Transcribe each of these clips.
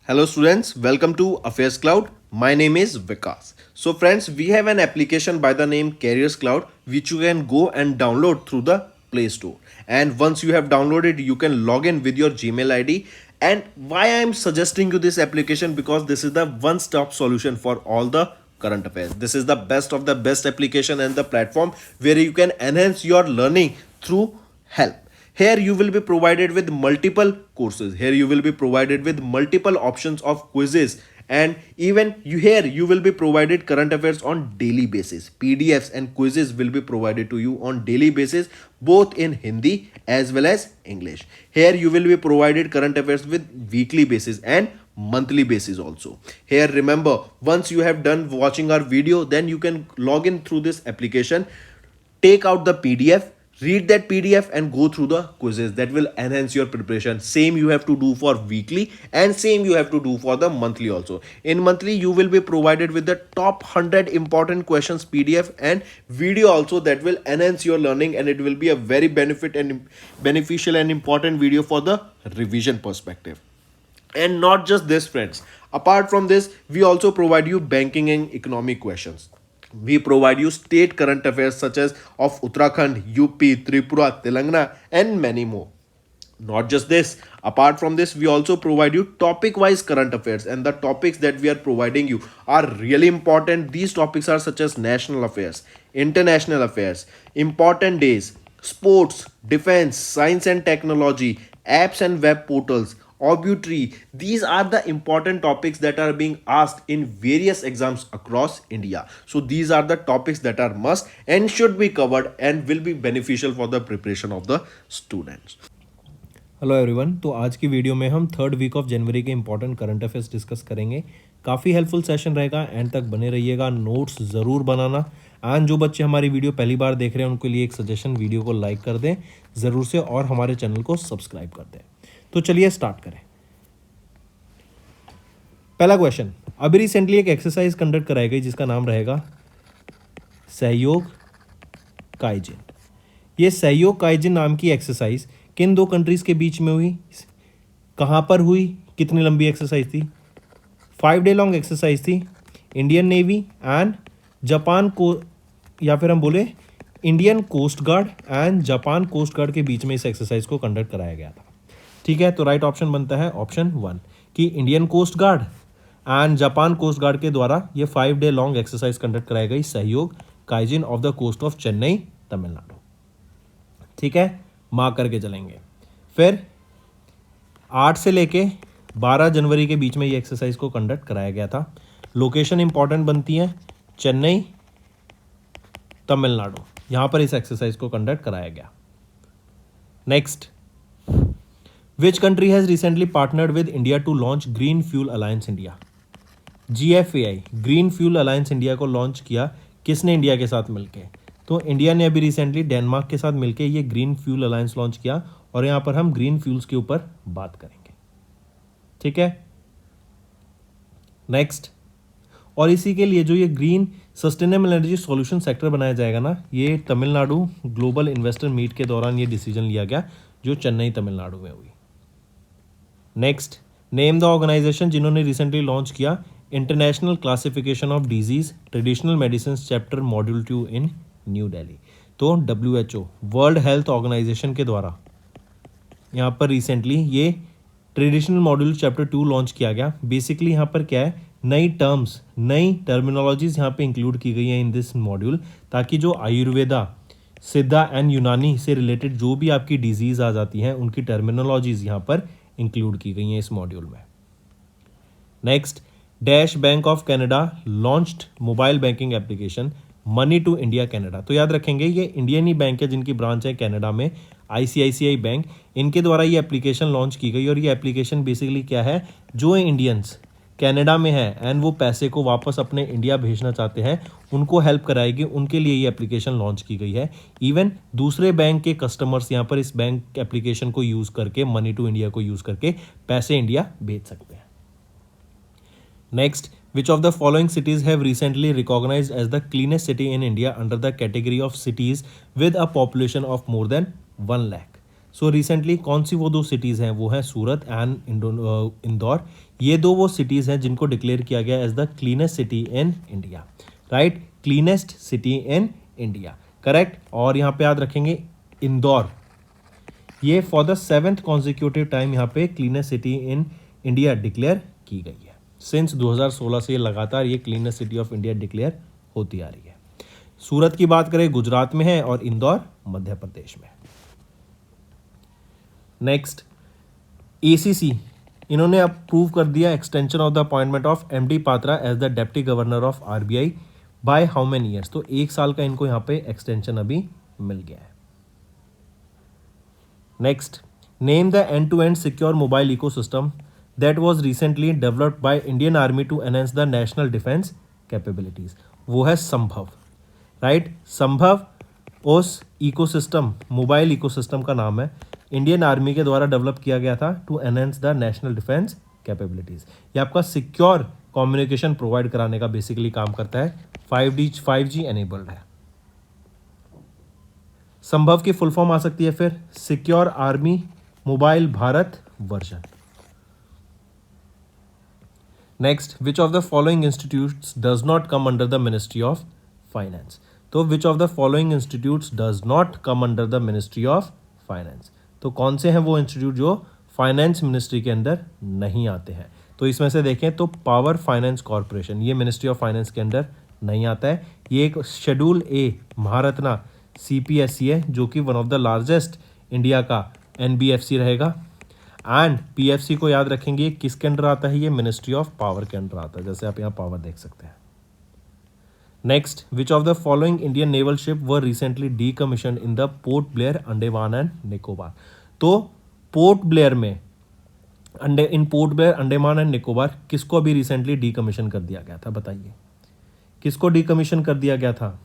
Hello students, welcome to Affairs Cloud. My name is Vikas. So friends, we have an application by the name Careers Cloud which you can go and download through the Play Store. And once you have downloaded, you can log in with your Gmail ID. And why I am suggesting you this application, because this is the one-stop solution for all the current affairs. This is the best of the best application and the platform where you can enhance your learning through help. Here you will be provided with multiple courses. Here you will be provided with multiple options of quizzes, and even you will be provided current affairs on daily basis. PDFs and quizzes will be provided to you on daily basis, both in Hindi as well as English. Here you will be provided current affairs with weekly basis and monthly basis also. Here remember, once you have done watching our video, then you can log in through this application, take out the PDF, read that PDF and go through the quizzes. That will enhance your preparation. Same you have to do for weekly and same you have to do for the monthly also. In monthly you will be provided with the top 100 important questions PDF and video also, that will enhance your learning, and it will be a very beneficial and important video for the revision perspective. And not just this friends, apart from this we also provide you banking and economic questions. We provide you state current affairs such as of Uttarakhand, UP, Tripura, Telangana, and many more. Not just this, apart from this we also provide you topic wise current affairs, and the topics that we are providing you are really important. These topics are such as national affairs, international affairs, important days, sports, defense, science and technology, apps and web portals, obituary. These are the important topics that are being asked in various exams across India. So these are the topics that are must and should be covered and will be beneficial for the preparation of the students. Hello everyone. तो आज की video में हम third week of जनवरी के important current affairs discuss करेंगे। काफ़ी helpful session रहेगा, and तक बने रहिएगा, नोट्स ज़रूर बनाना। एंड जो बच्चे हमारी वीडियो पहली बार देख रहे हैं उनके लिए एक सजेशन, वीडियो को लाइक कर दें ज़रूर से और हमारे चैनल को सब्सक्राइब कर दें। तो चलिए स्टार्ट करें। पहला क्वेश्चन, अभी रिसेंटली एक एक्सरसाइज कंडक्ट कराई गई जिसका नाम रहेगा सहयोग काइजिन। ये सहयोग काइजिन नाम की एक्सरसाइज किन दो कंट्रीज के बीच में हुई, कहाँ पर हुई, कितनी लंबी एक्सरसाइज थी? 5 डे लॉन्ग एक्सरसाइज थी। इंडियन नेवी एंड जापान को, या फिर हम बोले Indian coast guard and Japan coast guard के बीच में इस एक्सरसाइज को कंडक्ट कराया गया था। ठीक है, तो राइट ऑप्शन बनता है ऑप्शन 1 कि Indian coast guard and Japan coast guard के द्वारा ये 5 डे लॉन्ग एक्सरसाइज कंडक्ट कराई गई, Sahyog Kaijin off the coast of Chennai, Tamil Nadu. ठीक है, मार्क करके चलेंगे। फिर 8 से लेके 12 जनवरी के बीच में ये एक्सरसाइज को कंडक्ट कराया गया था। लोकेशन इंपॉर्टेंट बनती है चेन्नई, तमिलनाडु, यहां पर इस एक्सरसाइज को कंडक्ट कराया गया। Next, which country has recently partnered with India to launch green fuel alliance India? GFAI, green fuel alliance India को लॉन्च किया किसने इंडिया के साथ मिलकर? तो इंडिया ने अभी रिसेंटली डेनमार्क के साथ मिलकर ये ग्रीन फ्यूल अलायंस लॉन्च किया, और यहाँ पर हम ग्रीन फ्यूल्स के ऊपर बात करेंगे। ठीक है, नेक्स्ट, और इसी के लिए जो ये green sustainable energy solution sector बनाया जाएगा ना, ये तमिलनाडु ग्लोबल इन्वेस्टर मीट के दौरान ये डिसीजन लिया गया जो चेन्नई तमिलनाडु में हुई। नेक्स्ट, नेम द ऑर्गेनाइजेशन जिन्होंने रिसेंटली लॉन्च किया international classification of disease traditional medicine chapter module 2 इन न्यू दिल्ली। तो WHO, वर्ल्ड हेल्थ ऑर्गेनाइजेशन के द्वारा यहाँ पर रिसेंटली ये ट्रेडिशनल मॉड्यूल चैप्टर 2 लॉन्च किया गया। बेसिकली यहाँ पर क्या है, नई टर्म्स, नई टर्मिनोलॉजीज यहाँ पे इंक्लूड की गई हैं इन दिस मॉड्यूल, ताकि जो आयुर्वेदा, सिद्धा एंड यूनानी से रिलेटेड जो भी आपकी डिजीज आ जाती हैं उनकी टर्मिनोलॉजीज यहाँ पर इंक्लूड की गई हैं इस मॉड्यूल में। Next, dash bank of Canada launched mobile banking application money to India Canada. तो याद रखेंगे ये इंडियन ही बैंक है जिनकी ब्रांच है कनाडा में, ICICI बैंक, इनके द्वारा ये एप्लीकेशन लॉन्च की गई। और ये एप्लीकेशन बेसिकली क्या है, जो इंडियंस कनाडा में है एंड वो पैसे को वापस अपने इंडिया भेजना चाहते हैं उनको हेल्प कराएगी, उनके लिए ये एप्लीकेशन लॉन्च की गई है। इवन दूसरे बैंक के कस्टमर्स यहाँ पर इस बैंक एप्लीकेशन को यूज़ करके, मनी टू इंडिया को यूज़ करके पैसे इंडिया भेज सकते हैं। Next, which of the following cities have recently recognized as the cleanest city in India under the category of cities with a population of more than 1 lakh? So recently कौन सी वो दो cities हैं, वो हैं सूरत and Indore. ये दो वो cities हैं जिनको डिक्लेयर किया गया as the cleanest city in India, right, cleanest city in India, correct. और यहाँ पे याद रखेंगे इंदौर, ये for the 7th consecutive time यहाँ पे cleanest city in India declare की गई है। सिंस 2016 से ये लगातार ये cleanest city of India declare होती आ रही है। सूरत की बात करें गुजरात में है और इंदौर मध्य प्रदेश में। नेक्स्ट, एसीसी, इन्होंने अप्रूव कर दिया extension of the appointment of MD Patra as the deputy governor of RBI by how many years. तो 1 साल का इनको यहाँ पे एक्सटेंशन अभी मिल गया है। Next, name the end to end secure mobile ecosystem that was recently developed by Indian army to enhance the national defence capabilities. वो है संभव, राइट, संभव उस इकोसिस्टम, मोबाइल इकोसिस्टम का नाम है, इंडियन आर्मी के द्वारा डेवलप किया गया था to enhance the national defence capabilities. ये आपका सिक्योर कम्युनिकेशन प्रोवाइड कराने का बेसिकली काम करता है, 5G एनेबल्ड है। संभव की फुल फॉर्म आ सकती है फिर secure army mobile Bharat version. Next, which of the following institutes does not come under the ministry of finance. तो which of the following institutes does not come under the ministry of finance. तो कौन से हैं वो institute जो finance ministry के अंदर नहीं आते हैं। तो इसमें से देखें तो पावर फाइनेंस कॉरपोरेशन, ये मिनिस्ट्री ऑफ फाइनेंस के अंदर नहीं आता है। ये एक शेड्यूल ए महारत्ना CPSE है जो कि one of the largest India का NBFC रहेगा। एंड PFC को याद रखेंगे किसके अंडर आता है, ये मिनिस्ट्री ऑफ पावर के अंडर आता है, जैसे आप यहाँ पावर देख सकते हैं। Next, which of the following Indian naval ship were recently decommission in the Port Blair Andaman and Nicobar. तो पोर्ट ब्लेयर में इन पोर्ट ब्लेयर अंडमान एंड निकोबार किसको अभी रिसेंटली डीकमीशन कर दिया गया था, बताइए किसको डीकमीशन कर दिया गया था।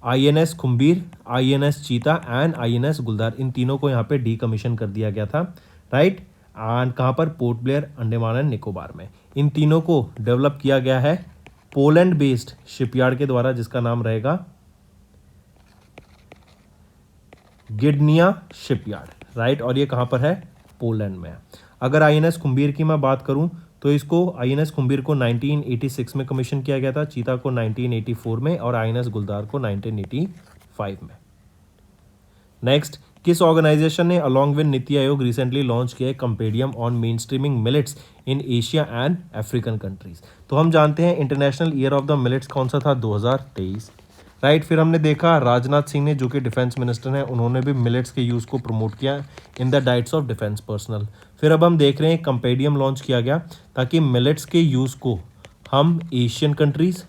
INS खुम्बीर, INS चीता एंड INS गुलदार, इन तीनों को यहाँ पे डीकमीशन कर दिया गया था, राइट। एंड कहाँ पर, पोर्ट ब्लेयर अंडमान एंड निकोबार में। इन तीनों को डेवलप किया गया है पोलैंड बेस्ड शिपयार्ड के द्वारा जिसका नाम रहेगा गिडनिया शिपयार्ड, राइट। और ये कहाँ पर है, पोलैंड में है। अगर INS खुम्बीर की मैं बात करूं तो इसको INS खुम्बीर को 1986 में कमीशन किया गया था, चीता को 1984 में और INS गुलदार को 1985 में। नेक्स्ट, किस ऑर्गेनाइजेशन ने along with NITI Aayog recently launch किया है compendium on mainstreaming millets in Asia and African countries. तो हम जानते हैं international year of the millets कौन सा था, 2023, राइट। फिर हमने देखा राजनाथ सिंह ने जो कि डिफेंस मिनिस्टर हैं उन्होंने भी मिलेट्स के यूज़ को प्रमोट किया in the diets of defence personnel. फिर अब हम देख रहे हैं कंपेडियम लॉन्च किया गया ताकि मिलेट्स के यूज़ को हम Asian countries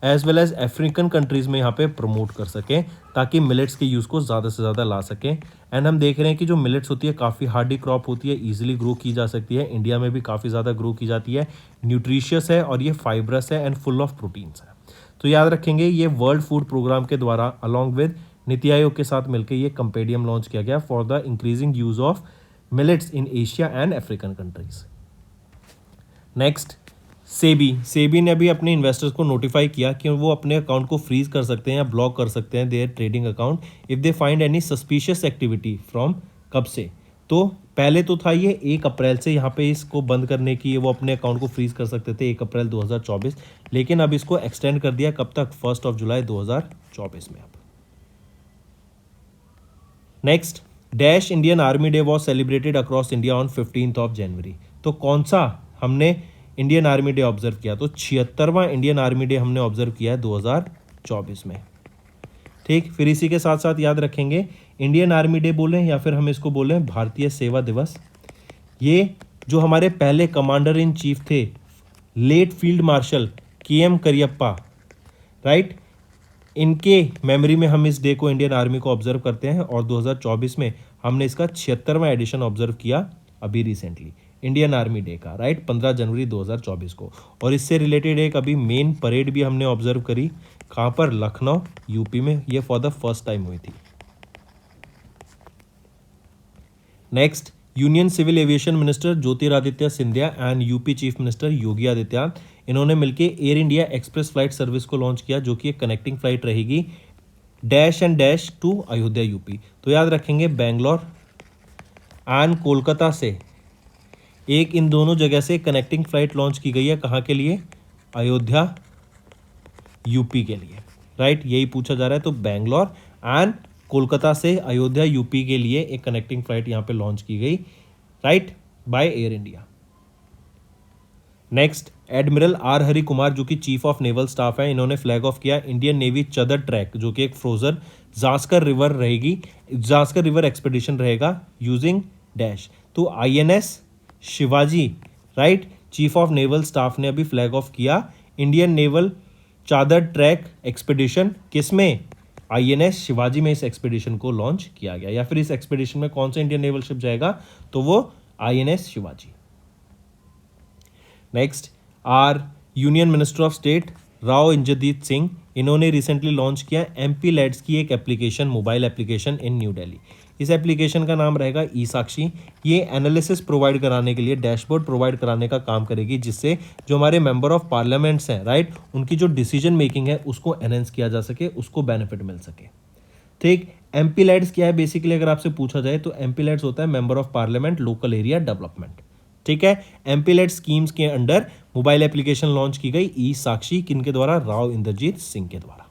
as well as African countries में यहाँ पे प्रमोट कर सकें ताकि मिलेट्स के यूज़ को ज़्यादा से ज़्यादा ला सकें। एंड हम देख रहे हैं कि जो मिलेट्स होती है काफ़ी हार्डी क्रॉप होती है, ईजिली ग्रो की जा सकती है, इंडिया में भी काफ़ी ज़्यादा ग्रो की जाती है, न्यूट्रिशियस है और ये फाइब्रस है एंड फुल ऑफ प्रोटीन्स है। तो याद रखेंगे ये वर्ल्ड फूड प्रोग्राम के द्वारा अलॉन्ग विद नीति आयोग के साथ मिलकर ये कंपेडियम लॉन्च किया गया for the increasing use of millets in Asia and African countries. Next, SEBI ने अभी अपने इन्वेस्टर्स को नोटिफाई किया कि वो अपने अकाउंट को फ्रीज कर सकते हैं या ब्लॉक कर सकते हैं their trading account if they find any suspicious activity from, कब से, तो पहले तो था ये 1 अप्रैल से यहाँ पे इसको बंद करने की वो अपने अकाउंट को फ्रीज कर सकते थे 1 अप्रैल 2024, लेकिन अब इसको एक्सटेंड कर दिया कब तक, 1 जुलाई 2024 में। अब next, dash Indian army day was celebrated across India on 15 जनवरी। तो कौन सा हमने इंडियन आर्मी डे ऑब्जर्व किया, तो 76वां इंडियन आर्मी डे हमने ऑब्जर्व किया है 2024 में, ठीक। फिर इसी के साथ साथ याद रखेंगे इंडियन आर्मी डे बोलें या फिर हम इसको बोलें भारतीय सेवा दिवस, ये जो हमारे पहले कमांडर इन चीफ थे late field marshal KM Cariappa, right, इनके मेमोरी में हम इस डे को इंडियन आर्मी को ऑब्जर्व करते हैं और 2024 में हमने इसका 76वां एडिशन ऑब्जर्व किया अभी रिसेंटली इंडियन आर्मी डे का, राइट, 15 जनवरी 2024 को। और इससे रिलेटेड एक अभी मेन परेड भी हमने ऑब्जर्व करी, कहाँ पर, लखनऊ यूपी में, ये फॉर द फर्स्ट टाइम हुई थी। Next, union civil aviation minister Jyotiraditya Scindia and UP chief minister Yogi Adityanath, इन्होंने मिलकर Air India Express flight service को लॉन्च किया जो कि एक कनेक्टिंग फ्लाइट रहेगी dash and dash to Ayodhya UP. तो याद रखेंगे बेंगलोर एंड कोलकाता से एक इन दोनों जगह से कनेक्टिंग फ्लाइट लॉन्च की गई है, कहाँ के लिए? अयोध्या यूपी के लिए, राइट, यही पूछा जा रहा है। तो बेंगलोर एंड कोलकाता से अयोध्या यूपी के लिए एक कनेक्टिंग फ्लाइट यहाँ पे लॉन्च की गई, right, by air India. Next, admiral R Hari Kumar जो कि चीफ ऑफ नेवल स्टाफ है, इन्होंने फ्लैग ऑफ किया इंडियन नेवी चदर ट्रैक, जो कि एक फ्रोजन जास्कर रिवर रहेगी, जास्कर रिवर एक्सपेडिशन रहेगा यूजिंग डैश। तो INS Shivaji, right, chief of naval staff ने अभी फ्लैग ऑफ किया इंडियन नेवल चादर ट्रैक एक्सपेडिशन, किसमें? आईएनएस शिवाजी में इस एक्सपेडिशन को लॉन्च किया गया। या फिर इस एक्सपेडिशन में कौन सा इंडियन नेवल शिप जाएगा? तो वो INS Shivaji. Next, are union minister of state Rao Inderjit Singh, इन्होंने रिसेंटली लॉन्च किया एमपी लैड्स की एक application, mobile application in New Delhi. इस एप्लीकेशन का नाम रहेगा ई साक्षी। ये एनालिसिस प्रोवाइड कराने के लिए, डैशबोर्ड प्रोवाइड कराने का काम करेगी, जिससे जो हमारे मेंबर ऑफ पार्लियामेंट्स हैं, राइट, उनकी जो डिसीजन मेकिंग है उसको एनहेंस किया जा सके, उसको बेनिफिट मिल सके। ठीक, एमपी लैड्स क्या है बेसिकली अगर आपसे पूछा जाए तो एमपी लैड्स होता है member of parliament local area development. ठीक है, एमपी लैड स्कीम्स के अंडर मोबाइल एप्लीकेशन लॉन्च की गई ई साक्षी, किनके द्वारा? राव इंद्रजीत सिंह के द्वारा।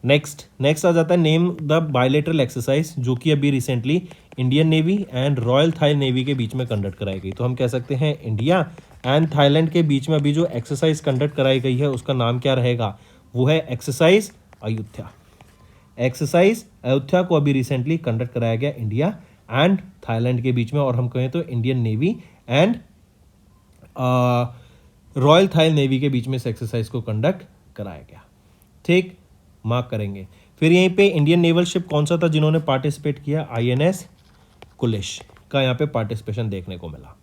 नेक्स्ट आ जाता है नेम द बायलेटरल एक्सरसाइज, जो कि अभी recently Indian navy and royal Thai navy के बीच में कंडक्ट कराई गई। तो हम कह सकते हैं इंडिया एंड थाईलैंड के बीच में अभी जो एक्सरसाइज कंडक्ट कराई गई है उसका नाम क्या रहेगा? वो है एक्सरसाइज अयोध्या। एक्सरसाइज अयोध्या को अभी रिसेंटली कंडक्ट कराया गया इंडिया एंड थाईलैंड के बीच में, और हम कहें तो Indian navy and royal Thai navy के बीच में इस एक्सरसाइज को कंडक्ट कराया गया। ठीक, मार्क करेंगे। फिर यहीं पे इंडियन नेवल शिप कौन सा था जिन्होंने पार्टिसिपेट किया? आईएनएस कुलिश का यहाँ पे पार्टिसिपेशन देखने को मिला।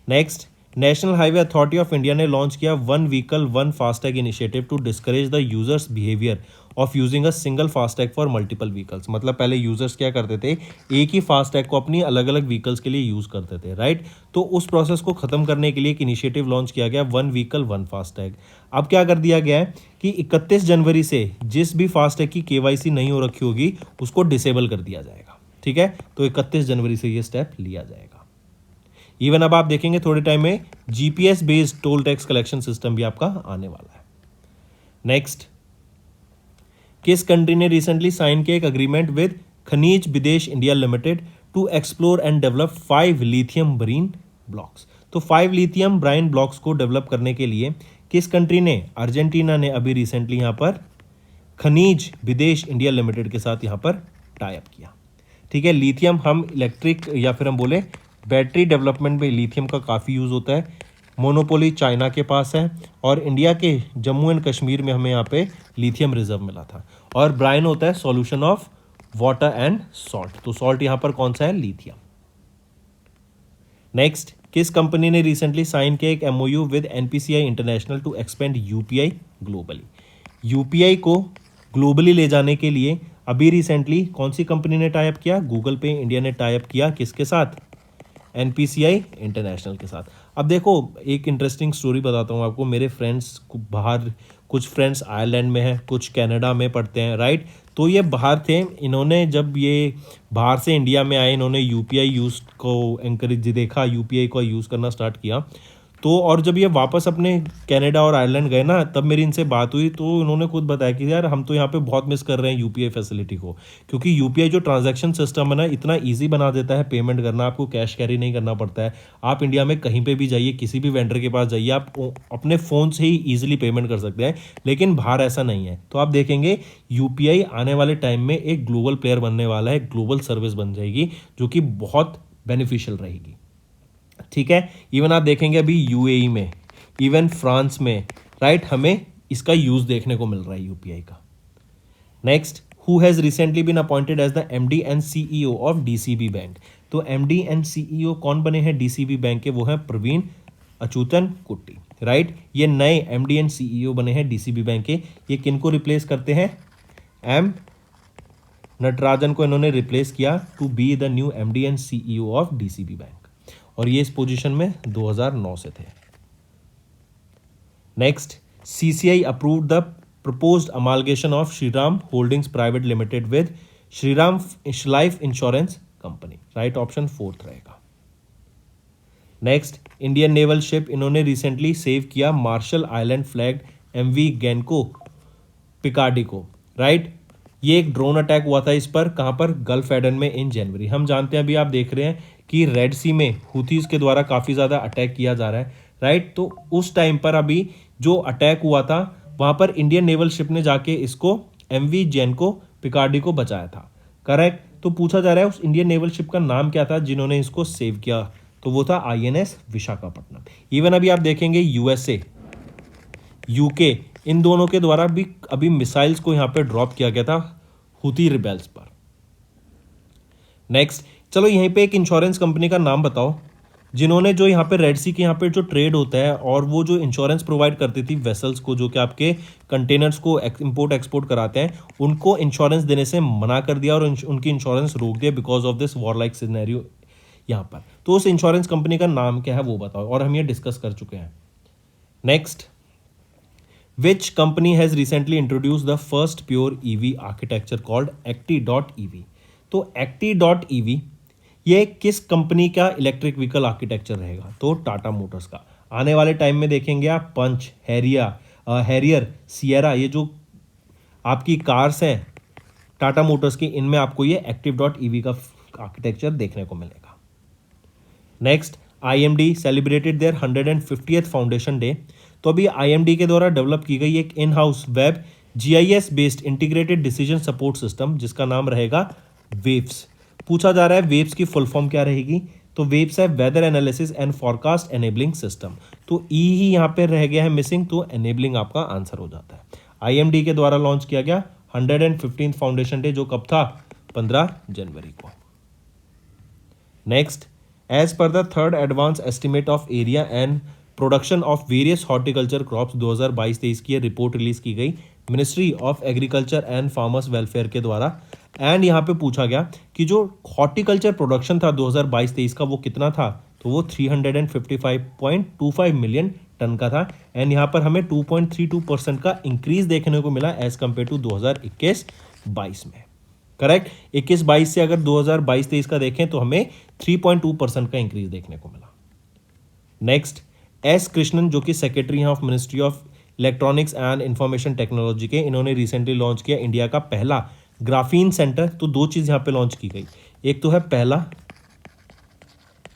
Next, national highway authority of India ने लॉन्च किया one vehicle one FASTag initiative to discourage the users behaviour of using a single FASTag for multiple vehicles. मतलब पहले यूजर्स क्या करते थे? एक ही फास्टैग को अपनी अलग अलग व्हीकल्स के लिए यूज करते थे, राइट। तो उस प्रोसेस को खत्म करने के लिए एक इनिशिएटिव लॉन्च किया गया वन व्हीकल वन फास्टैग। अब क्या कर दिया गया है कि 31 जनवरी से जिस भी फास्टैग की केवाईसी नहीं हो रखी होगी उसको डिसेबल कर दिया जाएगा। ठीक है, तो 31 जनवरी से ये स्टेप लिया जाएगा। इवन अब आप देखेंगे थोड़े टाइम में GPS based toll tax collection system भी आपका आने वाला है। नेक्स्ट, किस कंट्री ने रिसेंटली साइन किया एक agreement with Khanij Videsh India limited to explore and develop 5 lithium brine blocks. तो 5 लिथियम ब्राइन ब्लॉक्स को डेवलप करने के लिए किस कंट्री ने? अर्जेंटीना ने अभी रिसेंटली यहाँ पर खनिज विदेश इंडिया लिमिटेड के साथ यहाँ पर टाई अप किया। ठीक है, लिथियम हम इलेक्ट्रिक या फिर हम बोले बैटरी डेवलपमेंट में लिथियम का काफ़ी यूज़ होता है। मोनोपोली चाइना के पास है और इंडिया के जम्मू एंड कश्मीर में हमें यहाँ पे लिथियम रिजर्व मिला था। और ब्राइन होता है solution of water and salt, तो सॉल्ट यहाँ पर कौन सा है? लिथियम। नेक्स्ट, किस कंपनी ने रिसेंटली साइन किया एक MOU with NPCI international to expand UPI globally. UPI को ग्लोबली ले जाने के लिए अभी रिसेंटली कौन सी कंपनी ने टाई अप किया? गूगल पे इंडिया ने टाई अप किया, किसके साथ? एनपीसीआई इंटरनेशनल के साथ। अब देखो एक इंटरेस्टिंग स्टोरी बताता हूँ आपको। मेरे फ्रेंड्स बाहर, कुछ फ्रेंड्स आयरलैंड में हैं, कुछ कनाडा में पढ़ते हैं, राइट। तो ये बाहर थे, इन्होंने जब ये बाहर से इंडिया में आए, इन्होंने यूपीआई यूज़ को एंकरेज देखा, यूपीआई को यूज़ करना स्टार्ट किया। तो और जब ये वापस अपने कनाडा और आयरलैंड गए ना, तब मेरी इनसे बात हुई तो उन्होंने खुद बताया कि यार हम तो यहाँ पे बहुत मिस कर रहे हैं यूपीआई फैसिलिटी को, क्योंकि यूपीआई जो ट्रांजैक्शन सिस्टम है ना, इतना इजी बना देता है पेमेंट करना, आपको कैश कैरी नहीं करना पड़ता है। आप इंडिया में कहीं पे भी जाइए, किसी भी वेंडर के पास जाइए, आप अपने फ़ोन से ही ईजिली पेमेंट कर सकते हैं, लेकिन बाहर ऐसा नहीं है। तो आप देखेंगे यूपीआई आने वाले टाइम में एक ग्लोबल प्लेयर बनने वाला है, ग्लोबल सर्विस बन जाएगी जो कि बहुत बेनिफिशियल रहेगी। ठीक है, इवन आप देखेंगे अभी यूएई में, इवन फ्रांस में, राइट, हमें इसका यूज देखने को मिल रहा है यूपीआई का। Next, who has recently been appointed as the MD and CEO of DCB bank. तो एमडी एंड सीईओ कौन बने हैं डीसीबी बैंक के? वो हैं प्रवीण अच्युतन कुट्टी, राइट। ये नए एमडी एंड सीईओ बने हैं डीसीबी बैंक के। ये किन को रिप्लेस करते हैं? एम नटराजन को इन्होंने रिप्लेस किया to be the new MD and CEO of DCB bank, और ये इस पोजीशन में 2009 से थे। Next, CCI approved the proposed amalgamation of Shriram Holdings Private Limited with Shriram Life Insurance Company. Right option fourth रहेगा. Next, Indian naval ship इन्होंने recently save किया martial island flagged MV गैनको Picardy को. Right, ये एक drone attack हुआ था इस पर, कहाँ पर, गल्फ एडन में इन जनवरी. हम जानते हैं, अभी आप देख रहे हैं कि रेड सी में हुथीज के द्वारा काफ़ी ज़्यादा अटैक किया जा रहा है. राइट, तो उस टाइम पर अभी जो अटैक हुआ था वहाँ पर इंडियन नेवल शिप ने जाके इसको एमवी जैनको पिकार्डी को बचाया था. करेक्ट. तो पूछा जा रहा है उस इंडियन नेवल शिप का नाम क्या था जिन्होंने इसको सेव किया, तो वो था INS विशाखापट्टनम. इवन अभी आप देखेंगे USA, UK, इन दोनों के द्वारा भी अभी मिसाइल्स को यहाँ पे ड्रॉप किया गया था हुती रिबेल्स पर. नेक्स्ट, चलो यहीं पे एक इंश्योरेंस कंपनी का नाम बताओ जिन्होंने जो यहाँ पे रेड सी के यहाँ पे जो ट्रेड होता है और वो जो इंश्योरेंस प्रोवाइड करती थी वेसल्स को जो कि आपके कंटेनर्स को इंपोर्ट एक्सपोर्ट कराते हैं, उनको इंश्योरेंस देने से मना कर दिया और उनकी इंश्योरेंस रोक दिया because of this war like scenario यहाँ पर. तो उस इंश्योरेंस कंपनी का नाम क्या है वो बताओ, और हम ये डिस्कस कर चुके हैं. Next, which company has recently introduced the first pure EV architecture called Acti.ev. तो Acti.ev ये किस कंपनी का इलेक्ट्रिक व्हीकल आर्किटेक्चर रहेगा, तो टाटा मोटर्स का. आने वाले टाइम में देखेंगे आप पंच, हैरियर, सियरा, ये जो आपकी कार्स हैं टाटा मोटर्स की, इनमें आपको ये Active.ev का आर्किटेक्चर देखने को मिलेगा. Next, IMD celebrated their 150th foundation day. तो अभी IMD के द्वारा डेवलप की गई एक in house web GIS based integrated decision support system जिसका नाम रहेगा वेव्स. पूछा जा रहा है वेव्स की फुल फॉर्म क्या रहेगी, तो वेव्स है weather analysis and forecast enabling system. तो ई ही यहाँ पे रह गया है मिसिंग, तो एनेबलिंग आपका आंसर हो जाता है. IMD के द्वारा लॉन्च किया गया 115th फाउंडेशन डे, जो कब था, 15 जनवरी को. Next, as per the third advance estimate of area and production of various horticulture crops 2022-23 की रिपोर्ट रिलीज की गई ministry of agriculture and farmers welfare के द्वारा. एंड यहाँ पे पूछा गया कि जो हॉर्टिकल्चर प्रोडक्शन था 2022-23 का वो कितना था, तो वो 355.25 मिलियन टन का था. एंड यहाँ पर हमें 2.32% का इंक्रीज देखने को मिला एज कम्पेयर टू 2021-22 में. करेक्ट, 21-22 से अगर 2022-23 का देखें तो हमें 3.2% का इंक्रीज देखने को मिला. नेक्स्ट, S कृष्णन जो कि सेक्रेटरी हैं of ministry of electronics and information technology के, इन्होंने रिसेंटली लॉन्च किया इंडिया का पहला ग्राफीन सेंटर. तो दो चीज़ यहाँ पे लॉन्च की गई, एक तो है पहला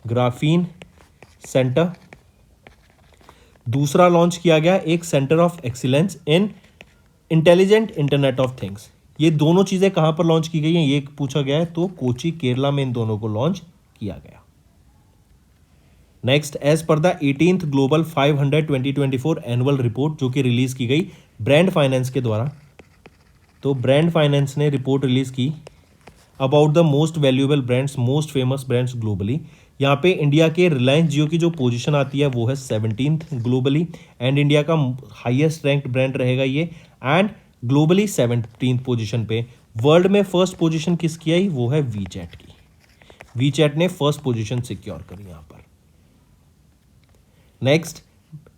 ग्राफीन सेंटर, दूसरा लॉन्च किया गया एक centre of excellence in intelligent internet of things. ये दोनों चीज़ें कहाँ पर लॉन्च की गई हैं ये पूछा गया है, तो कोची केरला में इन दोनों को लॉन्च किया गया. Next, as per the 18th global 500 2024 annual report जो कि रिलीज की गई ब्रांड फाइनेंस के द्वारा. तो ब्रांड फाइनेंस ने रिपोर्ट रिलीज की about the most valuable brands, most famous brands globally. यहाँ पे इंडिया के रिलायंस जियो की जो पोजीशन आती है वो है 17th ग्लोबली, एंड इंडिया का हाईएस्ट रैंक्ड ब्रांड रहेगा ये, एंड ग्लोबली 17th पोजीशन पे. वर्ल्ड में फर्स्ट पोजीशन किसकी आई, वो है वीचैट की. वीचैट ने फर्स्ट पोजीशन सिक्योर करी यहाँ पर. नेक्स्ट,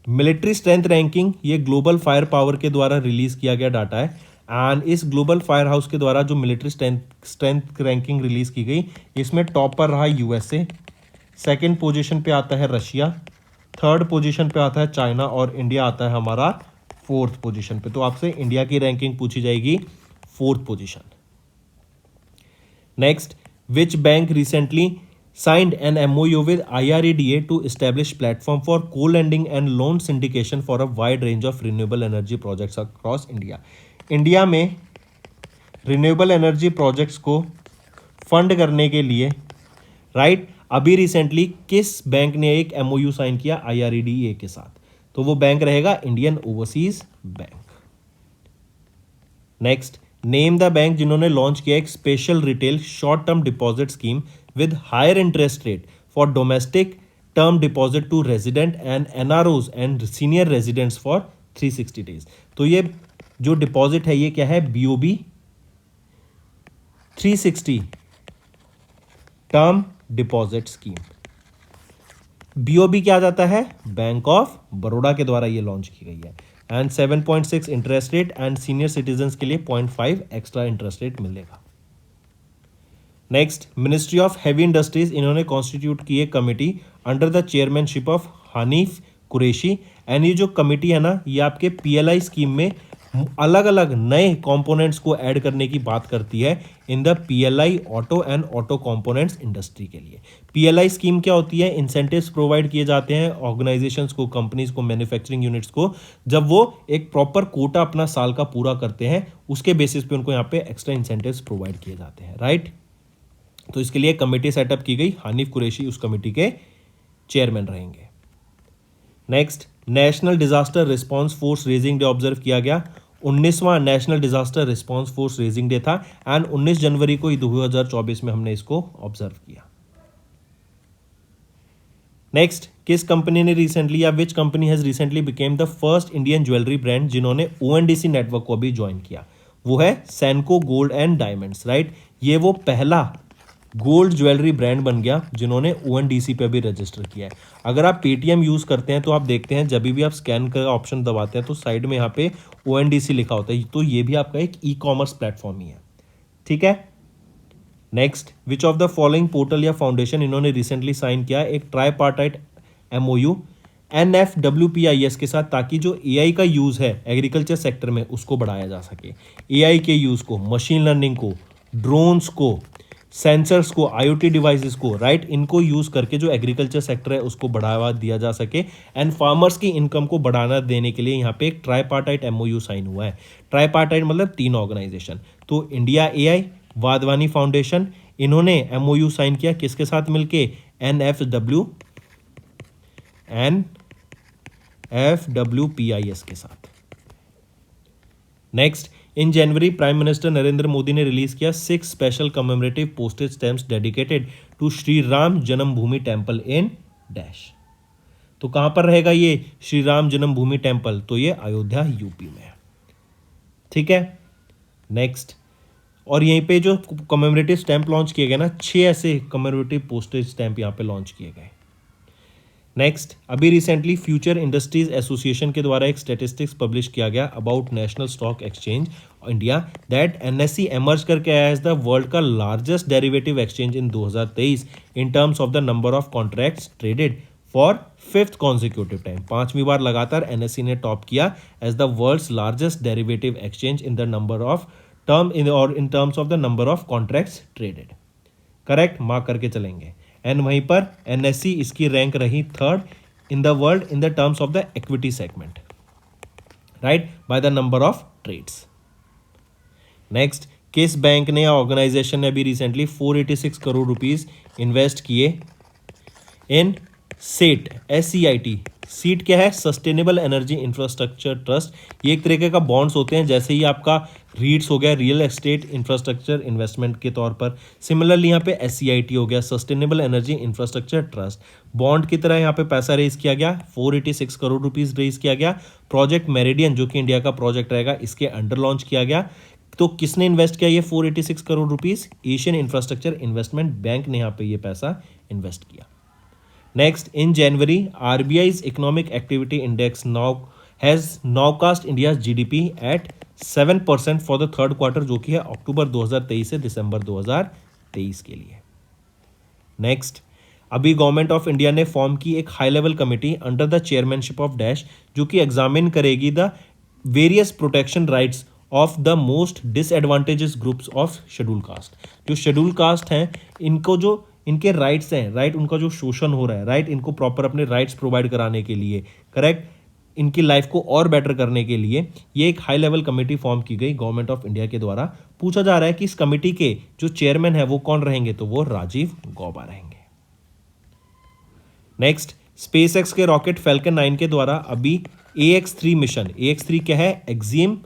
मिलिट्री स्ट्रेंथ रैंकिंग, ये ग्लोबल फायर पावर के द्वारा रिलीज किया गया डाटा है. एंड इस ग्लोबल फायर हाउस के द्वारा जो मिलिट्री स्ट्रेंथ रैंकिंग रिलीज की गई, इसमें टॉप पर रहा USA, सेकंड पोजीशन पे आता है रशिया, थर्ड पोजीशन पे आता है चाइना, और इंडिया आता है हमारा फोर्थ पोजीशन पे. तो आपसे इंडिया की रैंकिंग पूछी जाएगी fourth position. Next, which bank recently signed an MOU with IREDA to establish platform for co-lending and loan syndication for a wide range of renewable energy projects across India. India में renewable energy projects को fund करने के लिए right अभी recently किस bank ने एक MOU sign किया IREDA के साथ, तो वो बैंक रहेगा Indian overseas bank. Next, name the bank जिन्होंने लॉन्च किया एक special retail short term deposit scheme with higher interest rate for domestic term deposit to resident and NROs and senior residents for 360 days. तो ये जो deposit है ये क्या है, BOB 360 term deposit scheme. BOB क्या जाता है, बैंक ऑफ बड़ौदा के द्वारा ये लॉन्च की गई है. And 7.6 interest rate and senior citizens के लिए 0.5 एक्स्ट्रा इंटरेस्ट रेट मिलेगा। Next, ministry of heavy industries, इन्होंने कॉन्स्टिट्यूट की एक committee under the chairmanship of Hanif Qureshi. And ये जो कमेटी है ना, ये आपके पीएलआई स्कीम में अलग अलग नए कंपोनेंट्स को ऐड करने की बात करती है in the PLI auto and auto components industry के लिए। पीएलआई स्कीम क्या होती है? इंसेंटिव्स प्रोवाइड किए जाते हैं ऑर्गेनाइजेशंस को, कंपनीज को, मैन्युफैक्चरिंग यूनिट्स को, जब वो एक प्रॉपर कोटा अपना साल का पूरा करते हैं, उसके बेसिस पे उनको यहाँ पे एक्स्ट्रा इंसेंटिव्स प्रोवाइड किए जाते हैं, राइट। तो इसके लिए कमेटी सेटअप की गई, हानिफ कुरैशी उस कमेटी के चेयरमैन रहेंगे। Next, national disaster response force raising day observe किया गया। 19वां national disaster response force raising day था एंड 19 जनवरी को 2024 में हमने इसको ऑब्जर्व किया। नेक्स्ट, किस कंपनी ने रिसेंटली या which company has recently became the first Indian jewellery brand जिन्होंने ओएनडीसी नेटवर्क को भी ज्वाइन किया? वो है सेनको गोल्ड एंड डायमंड्स, राइट। ये वो पहला गोल्ड ज्वेलरी ब्रांड बन गया जिन्होंने ओएनडीसी पे भी रजिस्टर किया है। अगर आप पेटीएम यूज़ करते हैं तो आप देखते हैं जब भी आप स्कैन का ऑप्शन दबाते हैं तो साइड में यहाँ पे ओएनडीसी लिखा होता है, तो ये भी आपका एक ई कॉमर्स प्लेटफॉर्म ही है, ठीक है। Next, which of the following portal या फाउंडेशन इन्होंने रिसेंटली साइन किया एक ट्राईपार्टाइट एमओयू NFWPIS के साथ, ताकि जो एआई का यूज़ है एग्रीकल्चर सेक्टर में उसको बढ़ाया जा सके। एआई के यूज़ को, मशीन लर्निंग को, ड्रोन्स को, सेंसर्स को, आईओटी डिवाइसेस को, राइट, इनको यूज़ करके जो एग्रीकल्चर सेक्टर है उसको बढ़ावा दिया जा सके एंड फार्मर्स की इनकम को बढ़ाना देने के लिए यहाँ पे एक ट्राईपार्टाइट एमओयू साइन हुआ है। ट्राईपार्टाइट मतलब 3 ऑर्गेनाइजेशन, तो इंडिया एआई, वाधवानी फाउंडेशन, इन्होंने एमओयू साइन किया किसके साथ मिलके? NFWPIS के साथ। Next, in January prime minister Narendra Modi ने रिलीज किया 6 special commemorative postage stamps dedicated to Shri Ram Janmabhoomi temple in dash. तो कहां पर रहेगा ये श्री राम जन्मभूमि टेम्पल? तो ये अयोध्या यूपी में है, ठीक है। नेक्स्ट, और यहीं पे जो कमेमोरेटिव स्टैम्प लॉन्च किए गए ना, 6 ऐसे कमेमोरेटिव पोस्टेज स्टैम्प यहाँ पे लॉन्च किए गए। नेक्स्ट, अभी रिसेंटली फ्यूचर इंडस्ट्रीज एसोसिएशन के द्वारा एक स्टैटिस्टिक्स पब्लिश किया गया about national stock exchange India that NSC emerge करके आया एज द वर्ल्ड का largest derivative exchange in 2023 in terms of the number of contracts traded for 5th consecutive time. 5वीं बार लगातार एनएससी ने टॉप किया as the world's largest derivative exchange in the number of in terms of the number of contracts traded. Correct, mark करके चलेंगे। And वहीं पर NSC इसकी रैंक रही 3rd in the world in the terms of the equity segment, right, by the number of trades. Next, किस bank ने या organisation ने अभी रिसेंटली 486 करोड़ रुपीस इन्वेस्ट किए इन सेट SEIT? सीट क्या है? Sustainable energy infrastructure trust. ये एक तरीके का बॉन्ड्स होते हैं, जैसे ही आपका रीट्स हो गया रियल एस्टेट इंफ्रास्ट्रक्चर इन्वेस्टमेंट के तौर पर, सिमिलरली यहाँ पे SEIT हो गया sustainable energy infrastructure trust. Bond की तरह यहाँ पे पैसा रेज किया गया, 486 करोड़ रुपीस रेज किया गया। प्रोजेक्ट मेरिडियन जो कि इंडिया का प्रोजेक्ट रहेगा, इसके अंडर लॉन्च किया गया। तो किसने इन्वेस्ट किया ये 486 crore rupees? Asian infrastructure investment bank ने यहाँ पे ये पैसा इन्वेस्ट किया। Next, in January RBI's economic activity index has nowcast India's GDP at 7% for the 3rd quarter, जो कि है अक्टूबर 2023 से दिसंबर 2023 के लिए। नेक्स्ट, अभी गवर्नमेंट ऑफ इंडिया ने फॉर्म की एक high level committee under the chairmanship of dash, जो कि एग्जामिन करेगी the various protection rights of the most disadvantages groups of schedule caste. जो शेड्यूल कास्ट हैं, इनको जो इनके राइट्स हैं, राइट, उनका जो शोषण हो रहा है, राइट, इनको प्रॉपर अपने राइट्स प्रोवाइड कराने के लिए, करेक्ट, इनकी लाइफ को और बेटर करने के लिए ये एक हाई लेवल कमेटी फॉर्म की गई गवर्नमेंट ऑफ इंडिया के द्वारा। पूछा जा रहा है कि इस कमेटी के जो चेयरमैन है वो कौन रहेंगे? तो वो राजीव गौबा रहेंगे। नेक्स्ट, स्पेसएक्स के रॉकेट फैल्कन 9 के द्वारा अभी AX3 मिशन, AX3 क्या है? एक्सिम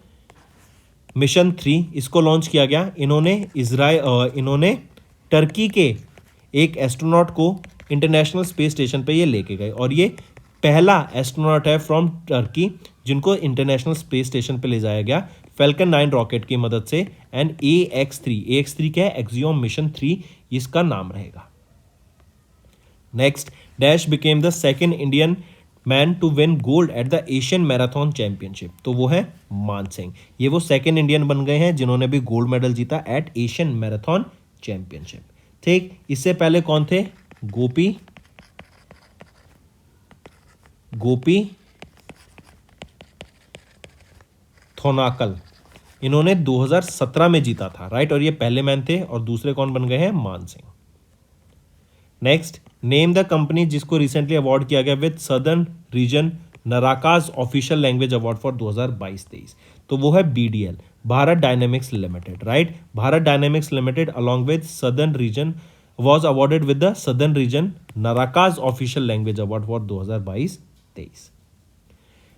मिशन 3, इसको लॉन्च किया गया। इन्होंने टर्की के एक एस्ट्रोनॉट को इंटरनेशनल स्पेस स्टेशन पे ये लेके गए, और ये पहला एस्ट्रोनॉट है फ्रॉम टर्की जिनको इंटरनेशनल स्पेस स्टेशन पे ले जाया गया फैल्कन 9 रॉकेट की मदद से। एंड AX3 क्या है? एक्सियोम मिशन 3 इसका नाम रहेगा। Next, dash became the second Indian man to win gold at the Asian marathon championship, तो वो है मान सिंह। ये वो सेकेंड इंडियन बन गए हैं जिन्होंने भी गोल्ड मेडल जीता एट एशियन मैराथन चैंपियनशिप। ठीक, इससे पहले कौन थे? गोपी थोनाकल, इन्होंने 2017 में जीता था, राइट, और ये पहले मैन थे। और दूसरे कौन बन गए हैं? Maan Singh. Next, name the company जिसको रिसेंटली अवार्ड किया गया with southern region NARAKAS official language award for 2022-23, तो वो है BDL, Bharat Dynamics limited, right. Bharat Dynamics limited along with southern region was awarded with the Southern Region Naraka's Official Language Award for 2022-23.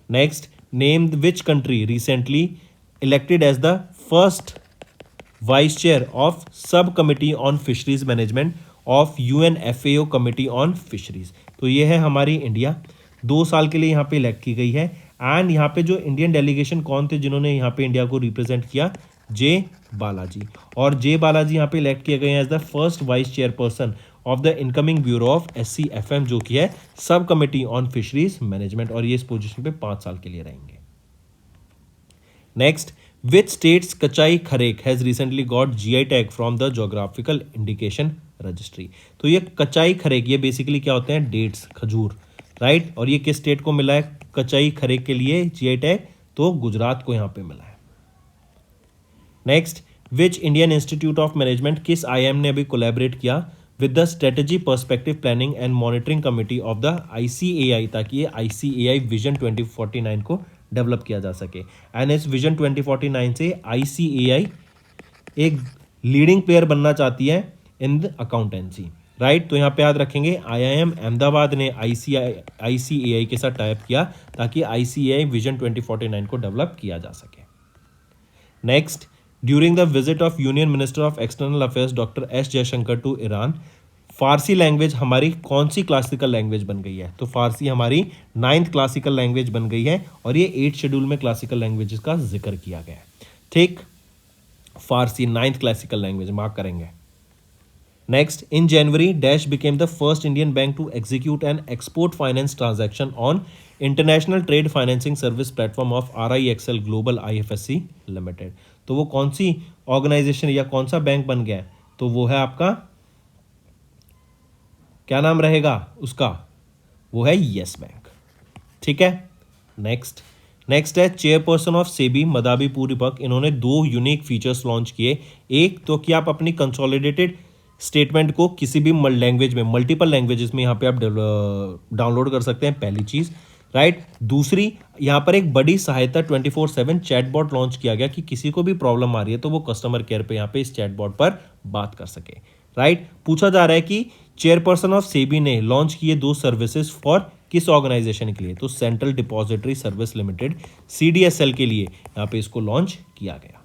Next, name which country recently elected as the first vice chair of subcommittee on fisheries management of UNFAO Committee on Fisheries, तो ये है हमारी India, 2 साल के लिए यहाँ पे elect की गई है। एंड यहाँ पे जो इंडियन डेलीगेशन कौन थे जिन्होंने यहाँ पे इंडिया को रिप्रेजेंट किया? जे बालाजी, और जे बालाजी यहाँ पे इलेक्ट किए गए हैं as the first vice chairperson of the incoming bureau of SCFM, जो कि है सब कमिटी ऑन फिशरीज मैनेजमेंट, और ये इस पोजीशन पे 5 साल के लिए रहेंगे। Next, which states Kachchhi Kharek has recently got GI tag from the geographical indication registry, तो ये कचाई खरेक, ये बेसिकली क्या होते हैं? डेट्स, खजूर, राइट। और ये किस स्टेट को मिला है कचाई खरेक के लिए GI टैग? तो गुजरात को यहाँ पे मिला है। Next, which Indian institute of management, किस IIM ने अभी कोलैबोरेट किया with the strategy perspective planning and monitoring committee of the ICAI, ताकि ये ICAI विजन 2049 को डेवलप किया जा सके। एंड इस विजन 2049 से ICAI एक लीडिंग प्लेयर बनना चाहती है इन द अकाउंटेंसी, राइट। तो यहाँ पे याद रखेंगे IIM अहमदाबाद ने ICAI के साथ टाइप किया ताकि ICAI विजन 2049 को डेवलप किया जा सके। Next, during the visit of union minister of external affairs doctor S Jaishankar to Iran, Farsi language हमारी कौन सी क्लासिकल लैंग्वेज बन गई है? तो फारसी हमारी 9th क्लासिकल लैंग्वेज बन गई है, और ये 8th शेड्यूल में क्लासिकल लैंग्वेजेस का जिक्र किया गया है। ठीक, Farsi 9th classical language mark करेंगे। Next, in January dash became the first Indian bank to execute an export finance transaction on international trade financing service platform of RIXL global IFSC limited, तो वो कौन सी organisation या कौन सा bank बन गया है? तो वो है आपका, क्या नाम रहेगा उसका? वो है यस बैंक। ठीक है। नेक्स्ट है चेयरपर्सन ऑफ सेबी मदाबी पूरीपक, इन्होंने 2 यूनिक फीचर्स लॉन्च किए। एक तो कि आप अपनी कंसोलिडेटेड स्टेटमेंट को किसी भी लैंग्वेज में, मल्टीपल लैंग्वेजेस में यहाँ पे आप डाउनलोड कर सकते हैं, पहली चीज़, राइट। दूसरी, यहाँ पर एक बड़ी सहायता 24/7 चैटबॉट लॉन्च किया गया कि किसी को भी प्रॉब्लम आ रही है तो वो कस्टमर केयर पे यहाँ पे इस चैटबॉट पर बात कर सके, राइट। पूछा जा रहा है कि चेयरपर्सन ऑफ सेबी ने लॉन्च किए 2 सर्विसेज फॉर किस ऑर्गेनाइजेशन के लिए? तो central depository service limited CDSL के लिए यहाँ पे इसको लॉन्च किया गया।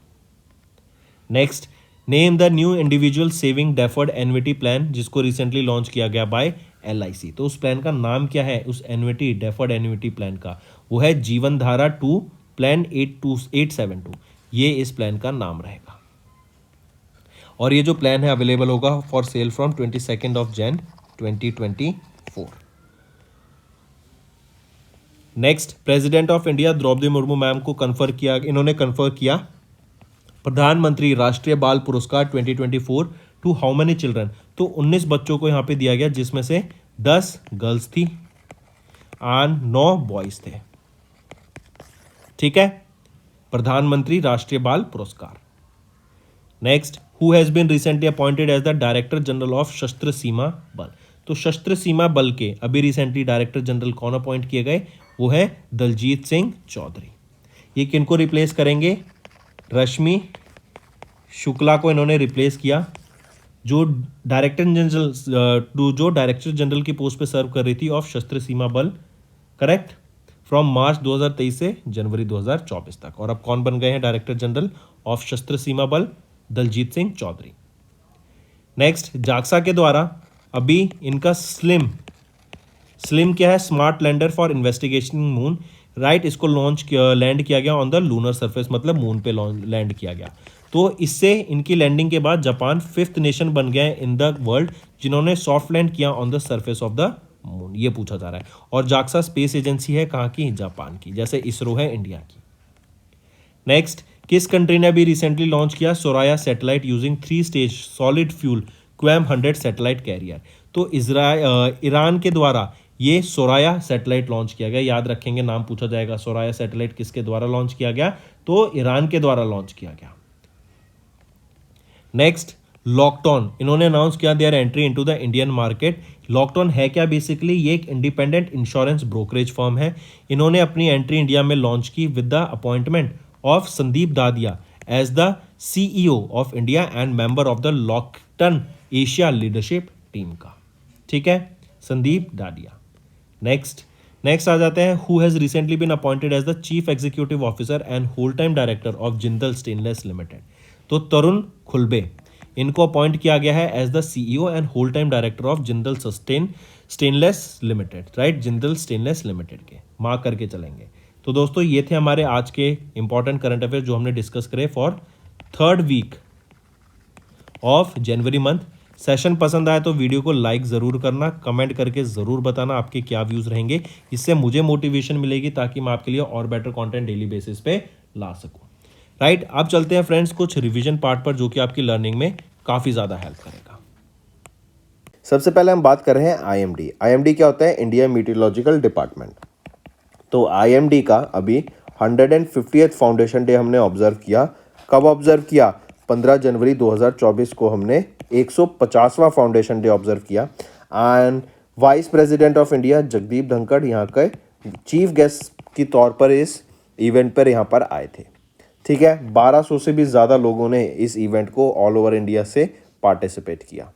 Next, name the new individual saving deferred annuity plan जिसको रिसेंटली लॉन्च किया गया बाय LIC, तो उस प्लान का नाम क्या है? उस एन्युटी डेफर्ड एन्युटी प्लान का वो है जीवन धारा 2 प्लान 872, ये इस प्लान का नाम रहेगा। और ये जो प्लान है अवेलेबल होगा for sale from 22 Jan 2024। Next, president of India Draupadi Murmu ma'am को इन्होंने कन्फर किया प्रधानमंत्री राष्ट्रीय बाल पुरस्कार 2024 टू हाउ मेनी चिल्ड्रन, तो 19 बच्चों को यहाँ पे दिया गया जिसमें से 10 गर्ल्स थी एंड 9 बॉयज थे। ठीक है, प्रधानमंत्री राष्ट्रीय बाल पुरस्कार। Next, who has been recently appointed as the director general of Sashastra Seema Bal, तो शस्त्र सीमा बल के अभी रिसेंटली डायरेक्टर जनरल कौन अपॉइंट किए गए? वो है दलजीत सिंह चौधरी। ये किनको रिप्लेस करेंगे? रश्मि शुक्ला को इन्होंने रिप्लेस किया, जो डायरेक्टर जनरल की पोस्ट पे सर्व कर रही थी ऑफ शस्त्र सीमा बल, करेक्ट, फ्रॉम मार्च 2023 से जनवरी 2024 तक। और अब कौन बन गए हैं director general of Sashastra Seema बल? दलजीत सिंह चौधरी। नेक्स्ट, जाक्सा के द्वारा अभी इनका स्लिम क्या है? Smart lander for investigation moon, right, इसको लैंड किया गया ऑन द लूनर सरफेस, मतलब मून पे लैंड किया गया। तो इससे इनकी लैंडिंग के बाद जापान 5th नेशन बन गया है इन द वर्ल्ड जिन्होंने सॉफ्ट लैंड किया on the surface of the moon, ये पूछा जा रहा है। और जाक्सा स्पेस एजेंसी है कहाँ की? जापान की, जैसे इसरो है इंडिया की। नेक्स्ट, किस कंट्री ने अभी रिसेंटली लॉन्च किया Soraya satellite using 3 stage solid fuel Qaem 100 satellite carrier? तो ईरान के द्वारा ये सोराया सैटेलाइट लॉन्च किया गया। याद रखेंगे, नाम पूछा जाएगा। सोराया सैटेलाइट किसके द्वारा लॉन्च किया गया? तो ईरान के द्वारा लॉन्च किया गया। नेक्स्ट, लॉकटॉन, इन्होंने अनाउंस किया their entry into the Indian market. Lockton है क्या? बेसिकली ये एक इंडिपेंडेंट इंश्योरेंस ब्रोकरेज फर्म है। इन्होंने अपनी एंट्री इंडिया में लॉन्च की with the appointment of Sandeep Dadia as the CEO of India and member of the Lockton Asia leadership team का। ठीक है, संदीप दादिया। नेक्स्ट आ जाते हैं, who has recently been appointed as the chief executive officer and whole time director of Jindal stainless limited? तो तरुण खुलबे, इनको appoint किया गया है as the CEO and whole time director of Jindal stainless limited, right, Jindal stainless limited के, mark करके चलेंगे। तो दोस्तों ये थे हमारे आज के इंपॉर्टेंट करंट अफेयर जो हमने डिस्कस करे for 3rd week of January month. Session पसंद आया तो वीडियो को लाइक ज़रूर करना, कमेंट करके ज़रूर बताना आपके क्या व्यूज़ रहेंगे। इससे मुझे मोटिवेशन मिलेगी ताकि मैं आपके लिए और बेटर कंटेंट डेली बेसिस पे ला सकूं। राइट, अब चलते हैं फ्रेंड्स कुछ रिवीजन पार्ट पर जो कि आपकी लर्निंग में काफ़ी ज़्यादा हेल्प करेगा। सबसे पहले हम बात कर रहे हैं आईएमडी। आईएमडी क्या होता है? India meteorological department. तो आईएमडी का अभी 150th फाउंडेशन डे हमने ऑब्जर्व किया। कब ऑब्जर्व किया? 15 जनवरी 2024 को हमने 150वां फाउंडेशन डे ऑब्जर्व किया। And vice president of India Jagdeep Dhankhar यहाँ के चीफ गेस्ट के तौर पर इस इवेंट पर यहाँ पर आए थे। ठीक है, 1200 से भी ज़्यादा लोगों ने इस इवेंट को ऑल ओवर इंडिया से पार्टिसिपेट किया।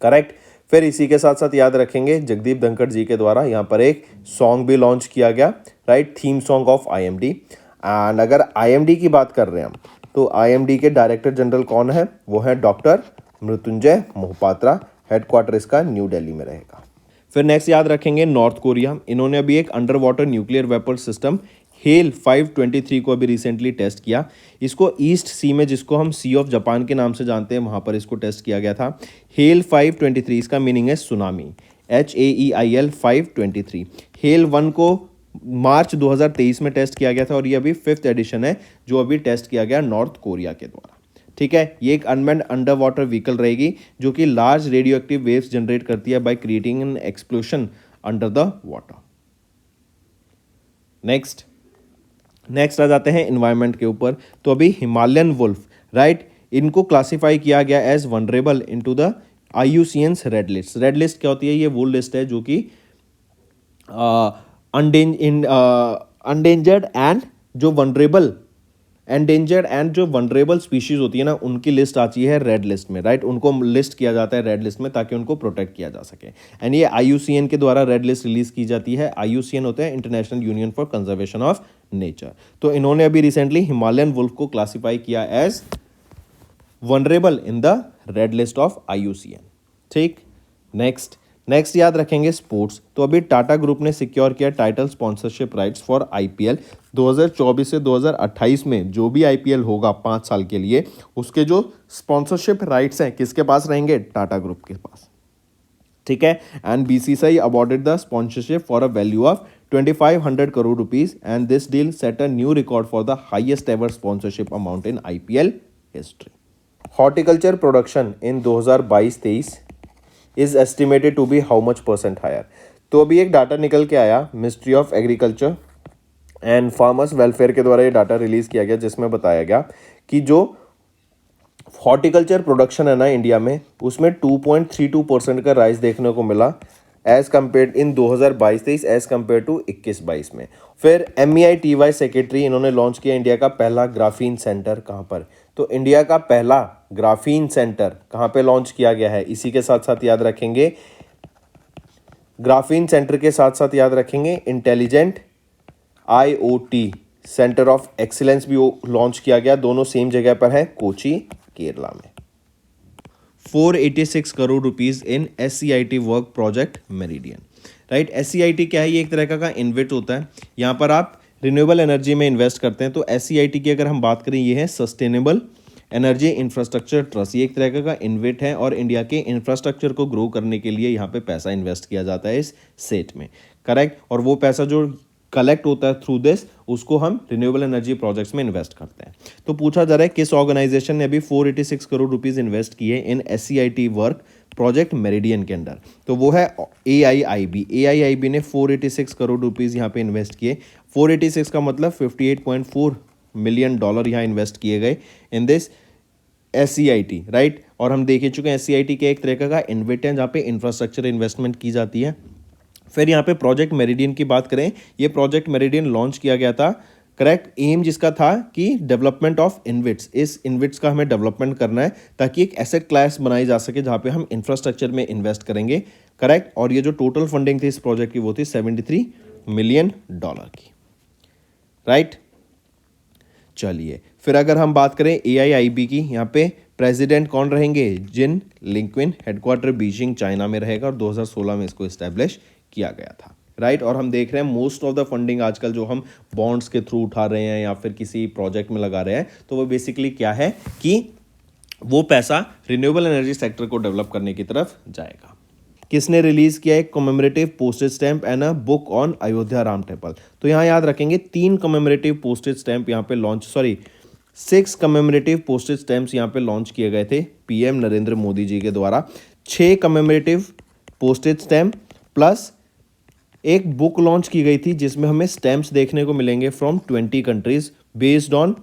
करेक्ट। फिर इसी के साथ साथ याद रखेंगे जगदीप धनखड़ जी के द्वारा यहाँ पर एक सॉन्ग भी लॉन्च किया गया, right, theme song of IMD. And अगर आईएमडी की बात कर रहे हैं हम, तो आईएमडी के डायरेक्टर जनरल कौन है? वो है डॉक्टर मृत्युंजय मोहपात्रा। हेडक्वार्टर इसका न्यू दिल्ली में रहेगा। फिर नेक्स्ट याद रखेंगे नॉर्थ कोरिया। इन्होंने अभी एक under water nuclear weapon system hello 523 को अभी रिसेंटली टेस्ट किया। इसको ईस्ट सी में, जिसको हम सी ऑफ जापान के नाम से जानते हैं, वहाँ पर इसको टेस्ट किया गया था। हेल 523 इसका मीनिंग है सुनामी, HAEIL 523। हेल 1 को मार्च 2023 में टेस्ट किया गया था और ये अभी 5th एडिशन है जो अभी टेस्ट किया गया नॉर्थ कोरिया के द्वारा। ठीक है, ये एक अनमैन्ड अंडर वाटर व्हीकल रहेगी जो कि large radio active waves generate करती है by creating an explosion under the water. Next आ जाते हैं इन्वायरमेंट के ऊपर। तो अभी हिमालयन वुल्फ, राइट, इनको क्लासिफाई किया गया as vulnerable into the IUCN's red list. Red list क्या होती है? ये वो लिस्ट है जो कि एंडेंजर्ड एंड जो वनरेबल स्पीशीज होती है ना, उनकी लिस्ट आती है रेड लिस्ट में, राइट। उनको लिस्ट किया जाता है रेड लिस्ट में ताकि उनको प्रोटेक्ट किया जा सके। एंड ये IUCN के द्वारा रेड लिस्ट रिलीज की जाती है। IUCN होता है international union for conservation of nature. तो इन्होंने अभी रिसेंटली हिमालयन वुल्फ को क्लासिफाई किया as vulnerable in the red list of IUCN। ठीक, नेक्स्ट याद रखेंगे स्पोर्ट्स। तो अभी टाटा ग्रुप ने सिक्योर किया title sponsorship rights for IPL 2024 से 2028 में जो भी IPL होगा 5 साल के लिए, उसके जो स्पॉन्सरशिप राइट्स हैं किसके पास रहेंगे? टाटा ग्रुप के पास। ठीक है, and BCCI awarded the sponsorship for a value of 2500 crore rupees and this deal set a new record for the highest ever sponsorship amount in IPL history. Horticulture production in 2022-23 is estimated to be how much % higher? तो अभी एक data निकल के आया ministry of agriculture and farmers welfare के द्वारा ये data release किया गया, जिसमें बताया गया कि जो हॉर्टिकल्चर प्रोडक्शन है ना इंडिया में, उसमें 2.32% का राइज देखने को मिला as compare in 2022-23 as compare to 21-22 में। फिर MEITY सेक्रेटरी इन्होंने लॉन्च किया इंडिया का पहला ग्राफीन सेंटर। कहाँ पर? तो इंडिया का पहला ग्राफीन सेंटर कहाँ पे लॉन्च किया गया है? इसी के साथ साथ याद रखेंगे ग्राफीन सेंटर के साथ साथ याद रखेंगे intelligent IoT centre of excellence भी लॉन्च किया गया। दोनों सेम जगह पर है, कोची, केरला में। 486 crore rupees in SCIT work project meridian, right. SCIT क्या है? ये एक तरह का इन्वेट होता है। यहाँ पर आप रिन्यूएबल एनर्जी में इन्वेस्ट करते हैं। तो SCIT की अगर हम बात करें, ये है सस्टेनेबल एनर्जी इंफ्रास्ट्रक्चर ट्रस्ट, ये एक तरह का इन्वेट है और इंडिया के इंफ्रास्ट्रक्चर को ग्रो करने के लिए यहाँ पे पैसा इन्वेस्ट किया जाता है इस सेट में, करेक्ट। और वो पैसा जो कलेक्ट होता है थ्रू दिस, उसको हम रिन्यूएबल एनर्जी प्रोजेक्ट्स में इन्वेस्ट करते हैं। तो पूछा जा रहा है किस ऑर्गेनाइजेशन ने अभी 486 करोड़ रुपीस इन्वेस्ट किए इन SCIT वर्क प्रोजेक्ट मेरिडियन के अंदर, तो वो है AIIB। AIIB ने 486 करोड़ रुपीस यहाँ पे इन्वेस्ट किए। 486 का मतलब $58.4 मिलियन यहाँ इन्वेस्ट किए गए इन दिस SCIT, राइट। और हम देख चुके हैं SCIT के एक तरह का इन्वेट है जहाँ पे इंफ्रास्ट्रक्चर इन्वेस्टमेंट की जाती है। फिर यहाँ पे प्रोजेक्ट मेरिडियन की बात करें, ये प्रोजेक्ट मेरिडियन लॉन्च किया गया था, करेक्ट। एम जिसका था कि डेवलपमेंट ऑफ इनविट्स, इस इनविट्स का हमें डेवलपमेंट करना है ताकि एक एसेट क्लास बनाई जा सके जहाँ पे हम इंफ्रास्ट्रक्चर में इन्वेस्ट करेंगे, करेक्ट। और ये जो टोटल फंडिंग थी इस प्रोजेक्ट की वो थी $73 मिलियन की, राइट। चलिए फिर अगर हम बात करें AIIB की, यहाँ पे प्रेसिडेंट कौन रहेंगे, जिन लिंक्विन, हेडक्वार्टर बीजिंग चाइना में रहेगा और 2016 में इसको इस्टेब्लिश किया गया था, राइट। और हम देख रहे हैं मोस्ट ऑफ द फंडिंग आजकल जो हम बॉन्ड्स के थ्रू उठा रहे हैं या फिर किसी प्रोजेक्ट में लगा रहे हैं, तो वो बेसिकली क्या है कि वो पैसा रिन्यूएबल एनर्जी सेक्टर को डेवलप करने की तरफ जाएगा। किसने रिलीज किया एक commemorative postage stamp and a book on Ayodhya Ram temple, तो यहाँ याद रखेंगे 3 कमेमोरेटिव पोस्टेज स्टैंप यहाँ पे लॉन्च, 6 कमेमोरेटिव पोस्टेज स्टैंप्स यहाँ पे लॉन्च किए गए थे PM नरेंद्र मोदी जी के द्वारा। 6 कमेमोरेटिव पोस्टेज स्टैंप प्लस एक बुक लॉन्च की गई थी जिसमें हमें स्टैम्प्स देखने को मिलेंगे from 20 countries based on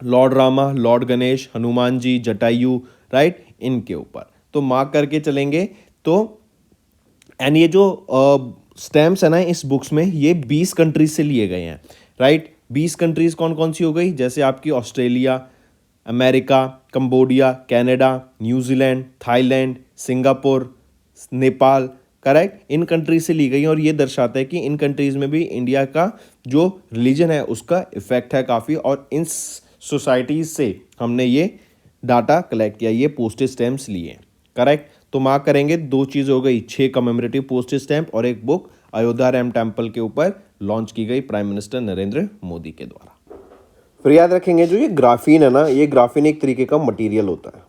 lord Rama, lord Ganesh, Hanuman ji, Jatayu, right, इनके ऊपर। तो मार्क करके चलेंगे। तो एंड ये जो स्टैम्प्स है ना इस बुक्स में, ये 20 कंट्रीज से लिए गए हैं, राइट। 20 कंट्रीज कौन कौन सी हो गई, जैसे आपकी Australia, America, Cambodia, Canada, New Zealand, Thailand, Singapore, Nepal, correct. इन कंट्रीज से ली गई और ये दर्शाता है कि इन कंट्रीज में भी इंडिया का जो रिलीजन है उसका इफेक्ट है काफ़ी, और इन सोसाइटीज से हमने ये डाटा कलेक्ट किया, ये पोस्टेज स्टैम्प्स लिए, करेक्ट। तो मार्क करेंगे, 2 चीज़ हो गई, 6 कमेमोरेटिव पोस्टेज स्टैम्प और एक बुक अयोध्या राम टेम्पल के ऊपर लॉन्च की गई प्राइम मिनिस्टर नरेंद्र मोदी के द्वारा। फिर याद रखेंगे जो ये ग्राफीन है ना, ये ग्राफीन एक तरीके का मटीरियल होता है,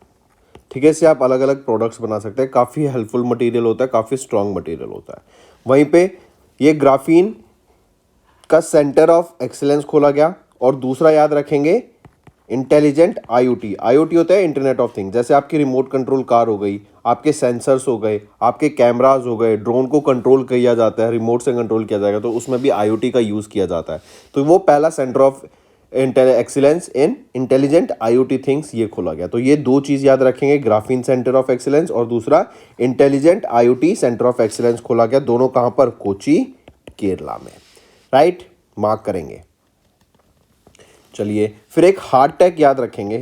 ठीक है। इससे आप अलग अलग प्रोडक्ट्स बना सकते हैं, काफ़ी हेल्पफुल मटेरियल होता है, काफ़ी स्ट्रॉन्ग मटेरियल होता है। वहीं पे ये ग्राफीन का सेंटर ऑफ एक्सीलेंस खोला गया। और दूसरा याद रखेंगे इंटेलिजेंट IoT, IoT होता है इंटरनेट ऑफ थिंग्स, जैसे आपकी रिमोट कंट्रोल कार हो गई, आपके सेंसर्स हो गए, आपके कैमराज हो गए, ड्रोन को कंट्रोल किया जाता है, रिमोट से कंट्रोल किया जाएगा, तो उसमें भी IoT का यूज़ किया जाता है। तो वो पहला centre of excellence in intelligent IoT things ये खोला गया। तो ये 2 चीज़ याद रखेंगे, ग्राफीन सेंटर ऑफ एक्सीलेंस और दूसरा intelligent IoT centre of excellence खोला गया, दोनों कहाँ पर, कोची, केरला में, राइट। मार्क करेंगे। चलिए फिर एक हार्ट टेक याद रखेंगे,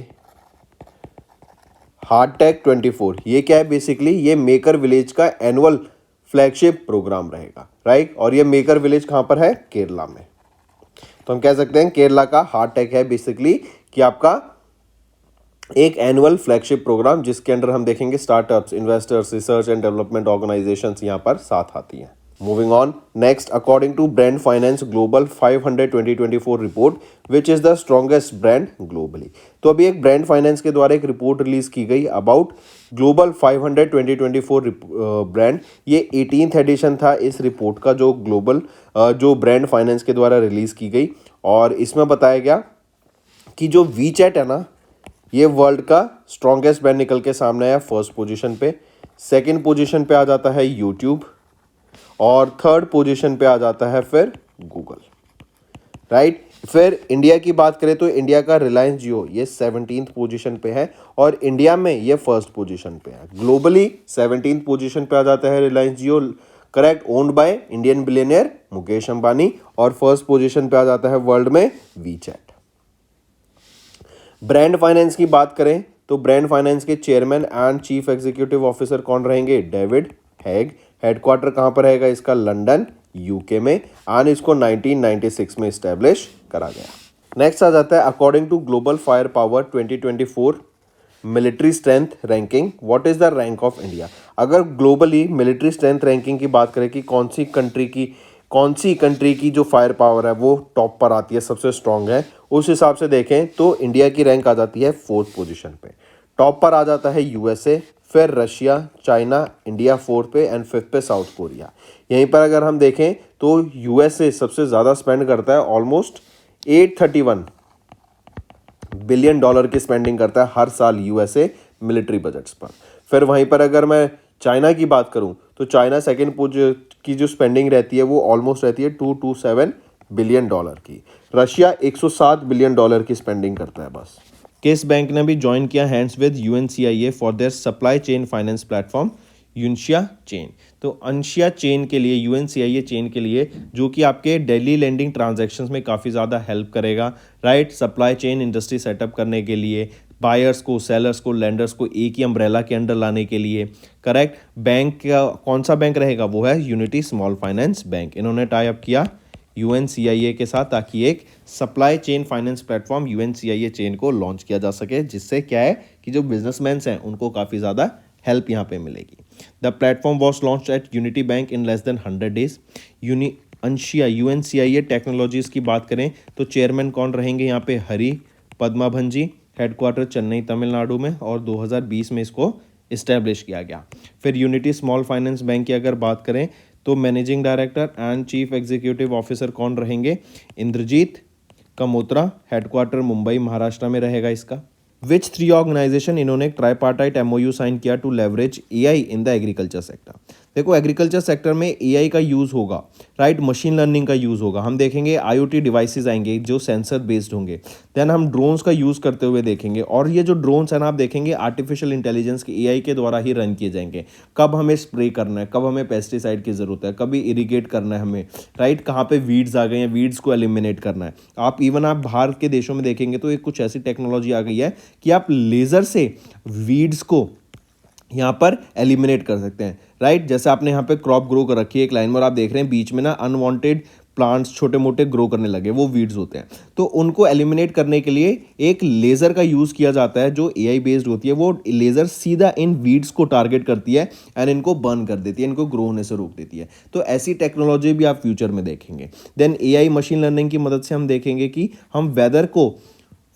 हार्ट टेक 24, ये क्या है बेसिकली, ये मेकर विलेज का एनुअल फ्लैगशिप प्रोग्राम रहेगा, राइट। और ये मेकर विलेज कहाँ पर है, केरला में। तो हम कह सकते हैं केरला का हार्ट टेक है बेसिकली कि आपका एक एनुअल फ्लैगशिप प्रोग्राम जिसके अंडर हम देखेंगे startups, investors, research and development organisations यहाँ पर साथ आती हैं। Moving on next, according to brand finance global 500 2024 report which is the strongest brand globally. तो अभी एक ब्रांड फाइनेंस के द्वारा एक रिपोर्ट रिलीज की गई अबाउट ग्लोबल 500 2024 ब्रांड। ये 18th एडिशन था इस रिपोर्ट का जो ग्लोबल जो ब्रांड फाइनेंस के द्वारा रिलीज की गई। और इसमें बताया गया कि जो वीचैट है ना, ये वर्ल्ड का स्ट्रॉन्गेस्ट ब्रांड निकल के सामने आया फर्स्ट पोजीशन पे। सेकंड पोजीशन पे आ जाता है यूट्यूब और थर्ड पोजीशन पे आ जाता है फिर गूगल, राइट। फिर इंडिया की बात करें तो इंडिया का रिलायंस जियो ये 17th पोजीशन पे है और इंडिया में ये फर्स्ट पोजीशन पे है। ग्लोबली 17th पोजीशन पे आ जाता है Reliance Jio, correct, owned by Indian billionaire Mukesh Ambani. और फर्स्ट पोजीशन पे आ जाता है वर्ल्ड में वीचैट। ब्रांड फाइनेंस की बात करें तो ब्रांड फाइनेंस के chairman and chief executive officer कौन रहेंगे, डेविड हैग। हेडक्वार्टर कहाँ पर रहेगा इसका, लंदन, यूके में। एंड इसको 1996 में इस्टेब्लिश करा गया। नेक्स्ट आ जाता है according to global fire power 2024 military strength ranking, what is the rank of India. अगर ग्लोबली मिलिट्री स्ट्रेंथ रैंकिंग की बात करें कि कौन सी कंट्री की कौन सी कंट्री की जो फायर पावर है वो टॉप पर आती है, सबसे स्ट्रांग है, उस हिसाब से देखें तो इंडिया की रैंक आ जाती है 4th पोजीशन पे। टॉप पर आ जाता है यूएसए, फिर रशिया, चाइना, इंडिया 4th पे एंड 5th पे साउथ कोरिया। यहीं पर अगर हम देखें तो यूएसए सबसे ज़्यादा स्पेंड करता है, ऑलमोस्ट 831 बिलियन डॉलर की स्पेंडिंग करता है हर साल यूएसए मिलिट्री बजट्स पर। फिर वहीं पर अगर मैं चाइना की बात करूं तो चाइना सेकेंड की जो स्पेंडिंग रहती है वो ऑलमोस्ट रहती है 227 बिलियन डॉलर की। रशिया 107 बिलियन डॉलर की स्पेंडिंग करता है बस। किस बैंक ने भी ज्वाइन किया hands with UNCIA for their supply chain finance platform Uncia chain. तो अंशिया चेन के लिए, यूएनसीआईए चेन के लिए, जो कि आपके डेली लेंडिंग ट्रांजैक्शंस में काफ़ी ज़्यादा हेल्प करेगा, right. Supply chain industry setup करने के लिए, बायर्स को, सेलर्स को, लेंडर्स को एक ही अम्ब्रेला के अंडर लाने के लिए, करेक्ट। बैंक का कौन सा बैंक रहेगा, वो है यूनिटी स्मॉल फाइनेंस बैंक। इन्होंने टाई अप किया यूएनसीआईए के साथ ताकि एक supply chain finance platform UNCIA chain को लॉन्च किया जा सके, जिससे क्या है कि जो बिजनेसमैन हैं उनको काफ़ी ज़्यादा हेल्प यहाँ पे मिलेगी। The platform was launch at unity bank in less than 100 days। Uncia UNCIA technologies की बात करें तो चेयरमैन कौन रहेंगे यहाँ पे, हरी पद्माभन जी, हेडक्वार्टर चेन्नई तमिलनाडु में, और 2020 में इसको इस्टेब्लिश किया गया। फिर यूनिटी स्मॉल फाइनेंस बैंक की अगर बात करें तो managing director and chief executive officer कौन रहेंगे, इंद्रजीत कमोत्रा, हेडक्वार्टर मुंबई महाराष्ट्र में रहेगा इसका। विच 3 ऑर्गेनाइजेशन, इन्होंने एक ट्राईपार्टाइट एमओयू साइन किया to leverage AI in the agriculture sector. देखो एग्रीकल्चर सेक्टर में एआई का यूज़ होगा, राइट, मशीन लर्निंग का यूज़ होगा। हम देखेंगे आईओटी डिवाइसेस आएंगे जो सेंसर बेस्ड होंगे। देन हम ड्रोन्स का यूज़ करते हुए देखेंगे, और ये जो ड्रोन्स हैं ना, आप देखेंगे आर्टिफिशियल इंटेलिजेंस के, एआई के द्वारा ही रन किए जाएंगे। कब हमें स्प्रे करना है, कब हमें पेस्टिसाइड की ज़रूरत है, कभी इरीगेट करना है हमें, राइट, कहाँ पे वीड्स आ गए हैं, वीड्स को एलिमिनेट करना है। आप बाहर के देशों में देखेंगे तो एक कुछ ऐसी टेक्नोलॉजी आ गई है कि आप लेज़र से वीड्स को यहाँ पर एलिमिनेट कर सकते हैं, राइट। जैसे आपने यहाँ पे क्रॉप ग्रो कर रखी है एक लाइन में, और आप देख रहे हैं बीच में ना अनवांटेड प्लांट्स छोटे मोटे ग्रो करने लगे, वो वीड्स होते हैं। तो उनको एलिमिनेट करने के लिए एक लेज़र का यूज़ किया जाता है जो एआई बेस्ड होती है। वो लेज़र सीधा इन वीड्स को टारगेट करती है एंड इनको बर्न कर देती है, इनको ग्रो होने से रोक देती है। तो ऐसी टेक्नोलॉजी भी आप फ्यूचर में देखेंगे। देन एआई मशीन लर्निंग की मदद से हम देखेंगे कि हम वेदर को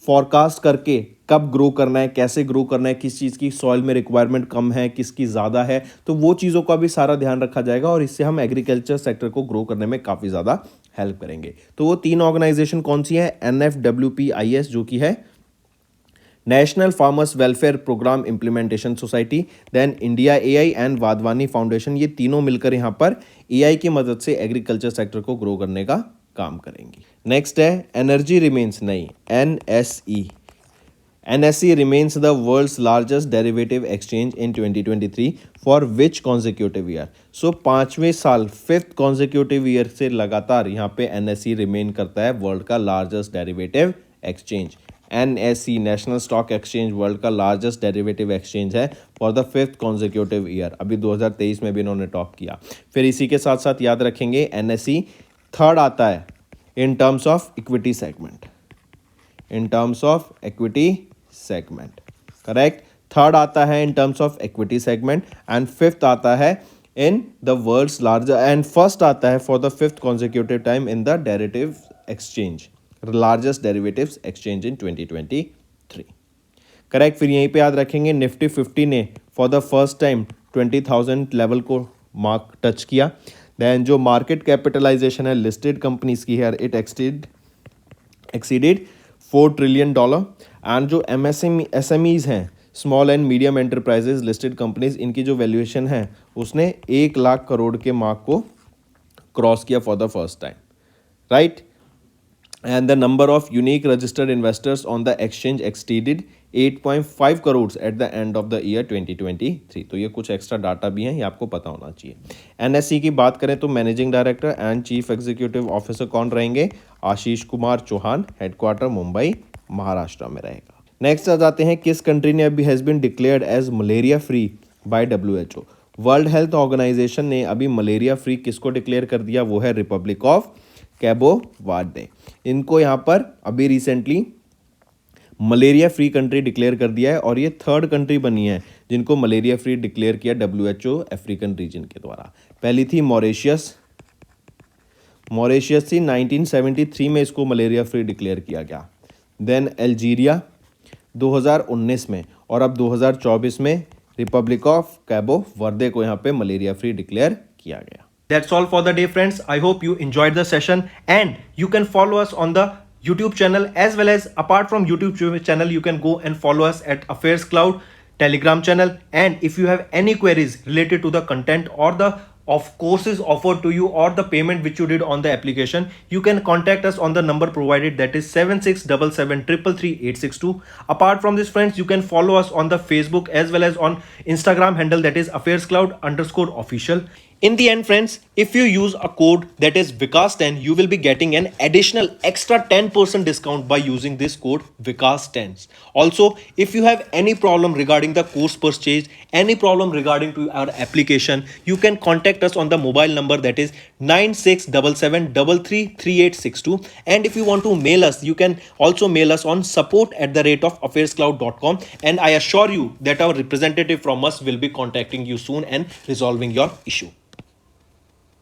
फॉरकास्ट करके कब ग्रो करना है, कैसे ग्रो करना है, किस चीज़ की सॉइल में रिक्वायरमेंट कम है, किसकी ज़्यादा है, तो वो चीज़ों का भी सारा ध्यान रखा जाएगा, और इससे हम एग्रीकल्चर सेक्टर को ग्रो करने में काफ़ी ज़्यादा हेल्प करेंगे। तो वो 3 ऑर्गेनाइजेशन कौन सी है, NFWPIS जो कि है national farmers welfare programme implementation society, then India AI and Wadhwani foundation, ये तीनों मिलकर यहाँ पर एआई की मदद से एग्रीकल्चर सेक्टर को ग्रो करने का काम करेंगी। नेक्स्ट है एनर्जी रिमेन्स, नहीं, NSE remains the world's largest derivative exchange in 2023 for which consecutive year? So 5वें साल 5th consecutive year से लगातार यहाँ पे NSE रिमेन करता है वर्ल्ड का largest derivative exchange. NSE national stock exchange world का लार्जेस्ट डेरिवेटिव एक्सचेंज है for the 5th consecutive year। अभी 2023 में भी इन्होंने टॉप किया। फिर इसी के साथ साथ याद रखेंगे NSE थर्ड आता है in terms of equity segment, in terms of equity segment, correct. Third आता है in terms of equity segment, and fifth आता है in the world's largest, and first आता है for the 5th consecutive time in the derivative exchange, largest derivatives exchange in 2023, correct. फिर यहीं पे याद रखेंगे निफ्टी 50 ने for the first time 20,000 level को मार्क टच किया। देन जो मार्केट कैपिटलाइजेशन है लिस्टेड कंपनीज की है, इट एक्सीडेड $4 trillion, एंड जो SMEs हैं, small and medium enterprises listed companies, इनकी जो वैल्यूएशन है उसने 1 लाख करोड़ के मार्क को क्रॉस किया for the first time, right. And the number of unique registered investors on the exchange exceeded 8.5 crore at the end of the year 2023। तो ये कुछ एक्स्ट्रा डाटा भी हैं, ये आपको पता होना चाहिए। NSE की बात करें तो managing director and chief executive officer कौन रहेंगे, आशीष कुमार चौहान, हेडक्वार्टर मुंबई महाराष्ट्र में रहेगा। नेक्स्ट आ जाते हैं, किस कंट्री ने अभी has been declared as malaria free by WHO। World health organisation ने अभी मलेरिया फ्री किसको डिक्लेयर कर दिया, वो है रिपब्लिक ऑफ कैबो वर्डे। इनको यहाँ पर अभी recently malaria free country declare कर दिया है, और ये 3rd कंट्री बनी है जिनको मलेरिया फ्री डिक्लेयर किया WHO अफ्रीकन रीजन के द्वारा। पहली थी मॉरिशियस, मॉरिशियस थी 1973 में इसको मलेरिया फ्री डिक्लेयर किया गया। देन अल्जीरिया 2019 में, और अब 2024 में रिपब्लिक ऑफ कैबो वर्दे को यहाँ पे मलेरिया फ्री डिक्लेयर किया गया। That's all for the day, friends. I hope you enjoyed the session, and you can follow us on the YouTube channel, as well as apart from YouTube channel, you can go and follow us at Affairs Cloud Telegram channel. And if you have any queries related to the content or the of courses offered to you or the payment which you did on the application, you can contact us on the number provided, that is 7677333862. Apart from this, friends, you can follow us on the Facebook as well as on Instagram handle, that is affairscloud_official. In the end, friends, if you use a code that is Vikas10, you will be getting an additional extra 10% discount by using this code Vikas10. Also, if you have any problem regarding the course purchase, any problem regarding to our application, you can contact us on the mobile number, that is 9677333862. And if you want to mail us, you can also mail us on support@affairscloud.com, and I assure you that our representative from us will be contacting you soon and resolving your issue.